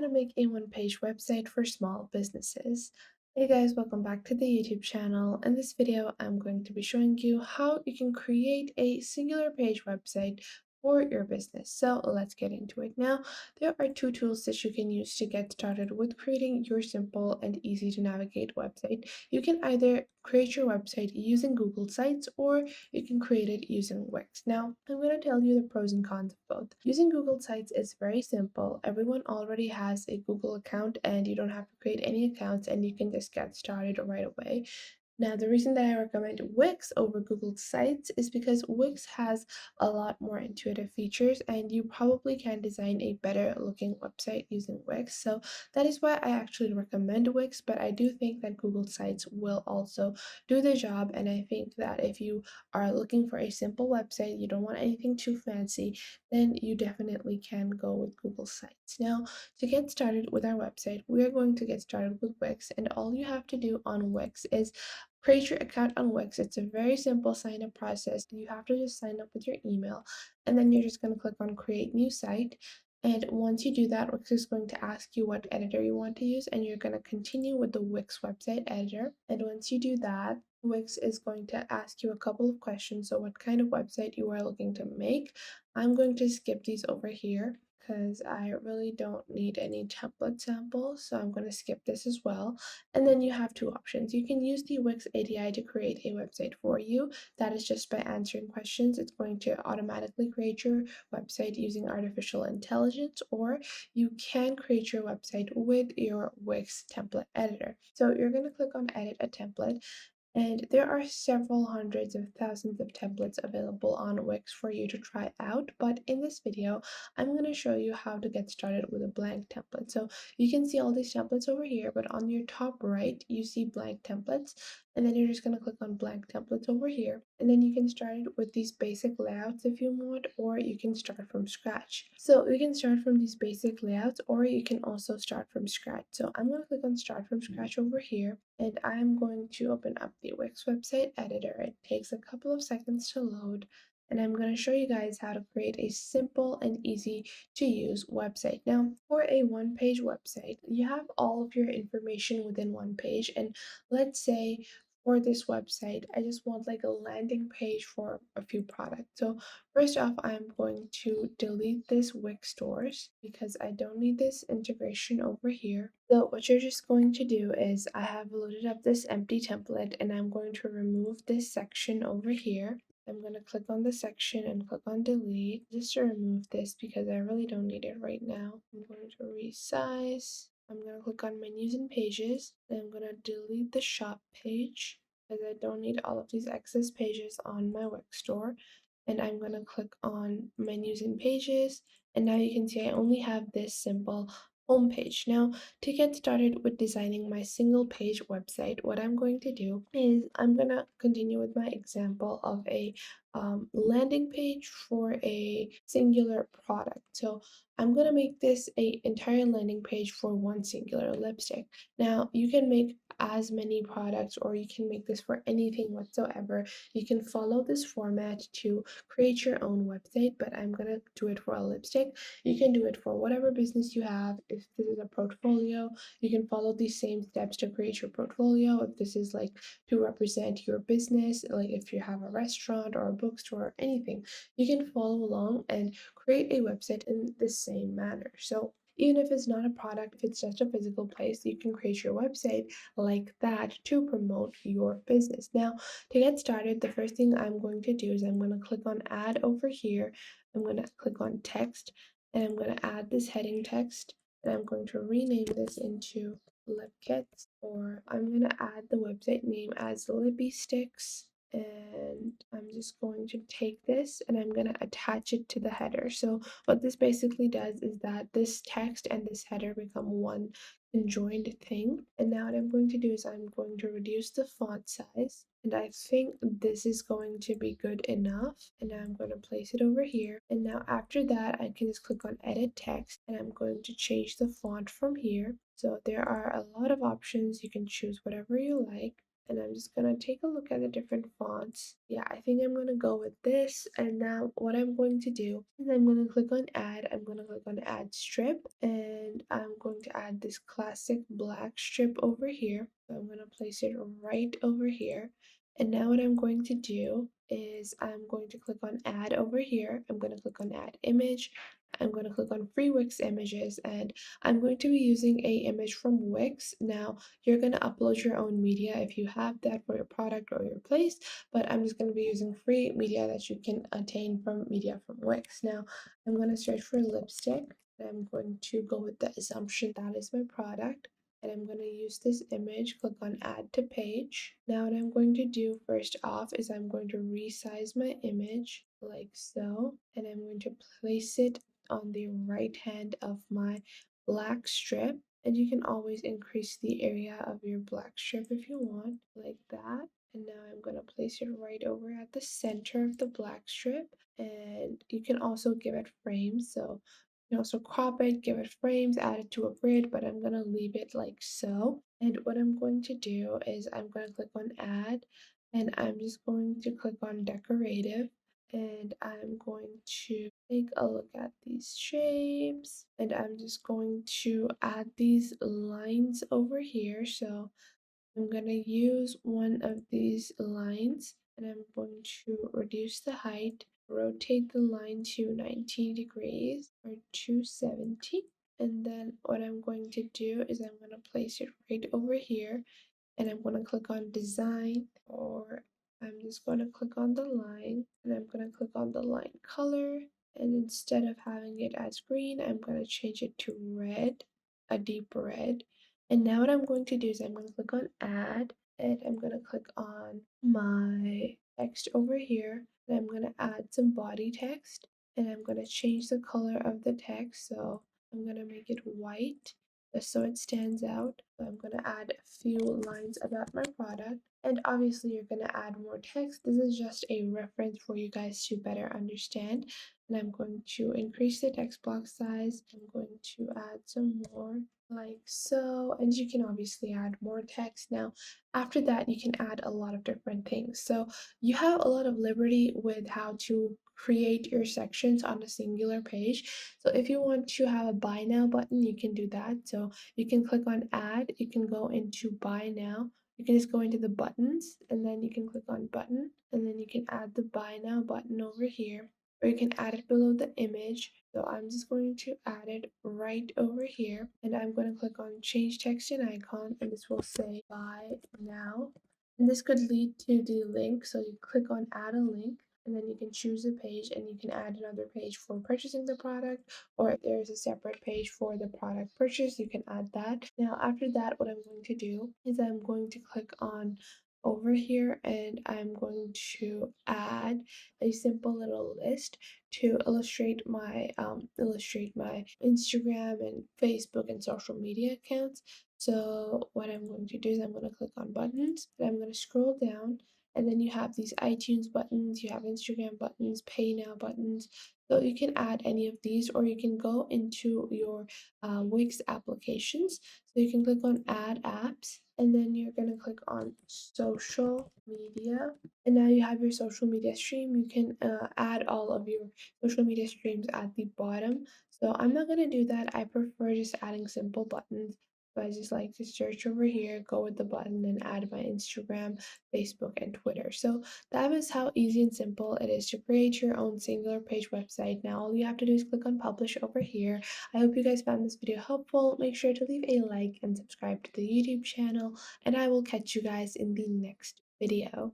to make a one-page website for small businesses. Hey guys, welcome back to the YouTube channel. In this video, I'm going to be showing you how you can create a singular page website for your business. So let's get into it. Now, there are two tools that you can use to get started with creating your simple and easy to navigate website. You can either create your website using Google Sites or you can create it using Wix. Now, I'm going to tell you the pros and cons of both. Using Google Sites is very simple. Everyone already has a Google account and you don't have to create any accounts and you can just get started right away. Now, the reason that I recommend Wix over Google Sites is because Wix has a lot more intuitive features and you probably can design a better looking website using Wix. So that is why I actually recommend Wix, but I do think that Google Sites will also do the job. And I think that if you are looking for a simple website, you don't want anything too fancy, then you definitely can go with Google Sites. Now, to get started with our website, we are going to get started with Wix, and all you have to do on Wix is create your account on Wix. It's a very simple sign up process. You have to just sign up with your email, and then you're just going to click on create new site. And once you do that, Wix is going to ask you what editor you want to use, and you're going to continue with the Wix website editor. And once you do that, Wix is going to ask you a couple of questions. So, what kind of website you are looking to make? I'm going to skip these over here because I really don't need any template samples. So, I'm going to skip this as well. And then you have two options. You can use the Wix API to create a website for you. That is just by answering questions. It's going to automatically create your website using artificial intelligence, or you can create your website with your Wix template editor. So you're going to click on edit a template, and there are several hundreds of thousands of templates available on Wix for you to try out. But in this video, I'm going to show you how to get started with a blank template. So you can see all these templates over here, but on your top right, you see blank templates. And then you're just going to click on blank templates over here. And then you can start with these basic layouts if you want, or you can start from scratch. So you can start from these basic layouts, or you can also start from scratch. So I'm going to click on start from scratch over here, and I'm going to open up the Wix website editor. It takes a couple of seconds to load, and I'm going to show you guys how to create a simple and easy to use website. Now, for a one-page website, you have all of your information within one page, and let's say for this website, I just want like a landing page for a few products. So first off, I'm going to delete this Wix stores because I don't need this integration over here. So what you're just going to do is I have loaded up this empty template and I'm going to remove this section over here. I'm going to click on the section and click on delete just to remove this because I really don't need it right now. I'm going to resize. I'm going to click on menus and pages. Then I'm going to delete the shop page because I don't need all of these excess pages on my Wix store. And I'm going to click on menus and pages. And now you can see I only have this simple home page. Now, to get started with designing my single page website, what I'm going to do is I'm going to continue with my example of a landing page for a singular product. So I'm going to make this a entire landing page for one singular lipstick. Now, you can make as many products or you can make this for anything whatsoever. You can follow this format to create your own website, but I'm going to do it for a lipstick. You can do it for whatever business you have. If this is a portfolio, you can follow these same steps to create your portfolio. If this is like to represent your business, like if you have a restaurant or a bookstore or anything, you can follow along and create a website in the same manner. So even if it's not a product, if it's just a physical place, you can create your website like that to promote your business. Now, to get started, the first thing I'm going to do is I'm going to click on add over here. I'm going to click on text and I'm going to add this heading text and I'm going to rename this into lip kits, or I'm going to add the website name as Lippy Sticks. And I'm just going to take this and I'm going to attach it to the header. So what this basically does is that this text and this header become one conjoined thing. And now what I'm going to do is I'm going to reduce the font size. And I think this is going to be good enough. And now I'm going to place it over here. And now after that, I can just click on edit text and I'm going to change the font from here. So there are a lot of options. You can choose whatever you like. And I'm just gonna take a look at the different fonts. Yeah, I think I'm gonna go with this. And now what I'm going to do is I'm gonna click on add. I'm gonna click on add strip and I'm going going to add this classic black strip over here. So I'm going to place it right over here. And now what I'm going to do is I'm going to click on add over here. I'm going to click on add image. I'm going to click on free Wix images, and I'm going to be using a image from Wix. Now you're going to upload your own media if you have that for your product or your place, but I'm just going to be using free media that you can attain from media from Wix. Now I'm going to search for lipstick. I'm going to go with the assumption that is my product, and I'm going to use this image, click on add to page. Now what I'm going to do first off is I'm going to resize my image like so, and I'm going to place it on the right hand of my black strip, and you can always increase the area of your black strip if you want, like that. And now I'm going to place it right over at the center of the black strip, and you can also give it frames. So you can also crop it, give it frames, add it to a grid, but I'm going to leave it like so. And what I'm going to do is I'm going to click on add, and I'm just going to click on decorative, and I'm going to take a look at these shapes, and I'm just going to add these lines over here. So I'm going to use one of these lines, and I'm going to reduce the height, rotate the line to 90 degrees or 270. And then what I'm going to do is I'm going to place it right over here, and I'm going to click on design, or I'm just going to click on the line, and I'm going to click on the line color, and instead of having it as green, I'm going to change it to red, a deep red. And now what I'm going to do is I'm going to click on add, and I'm going to click on my text over here, and I'm going to add some body text, and I'm going to change the color of the text. So I'm going to make it white just so it stands out. So I'm going to add a few lines about my product, and obviously you're going to add more text. This is just a reference for you guys to better understand. And I'm going to increase the text block size. I'm going to add some more like so, and you can obviously add more text. Now after that you can add a lot of different things, so you have a lot of liberty with how to create your sections on a singular page. So if you want to have a buy now button, you can do that. So you can click on add, you can go into buy now, you can just go into the buttons, and then you can click on button, and then you can add the buy now button over here, or you can add it below the image. So I'm just going to add it right over here, and I'm going to click on change text and icon, and this will say buy now. And this could lead to the link. So you click on add a link, and then you can choose a page, and you can add another page for purchasing the product, or if there's a separate page for the product purchase, you can add that. Now after that, what I'm going to do is I'm going to click on over here, and I'm going to add a simple little list to illustrate my Instagram and Facebook and social media accounts. So what I'm going to do is I'm going to click on buttons, and I'm going to scroll down, and then you have these iTunes buttons, you have Instagram buttons, Pay Now buttons. So you can add any of these, or you can go into your Wix applications. So you can click on add apps, and then you're going to click on social media, and now you have your social media stream. You can add all of your social media streams at the bottom. So I'm not going to do that. I prefer just adding simple buttons. So I just like to search over here, go with the button, and add my Instagram, Facebook, and Twitter. So that is how easy and simple it is to create your own singular page website. Now all you have to do is click on publish over here. I hope you guys found this video helpful. Make sure to leave a like and subscribe to the YouTube channel, and I will catch you guys in the next video.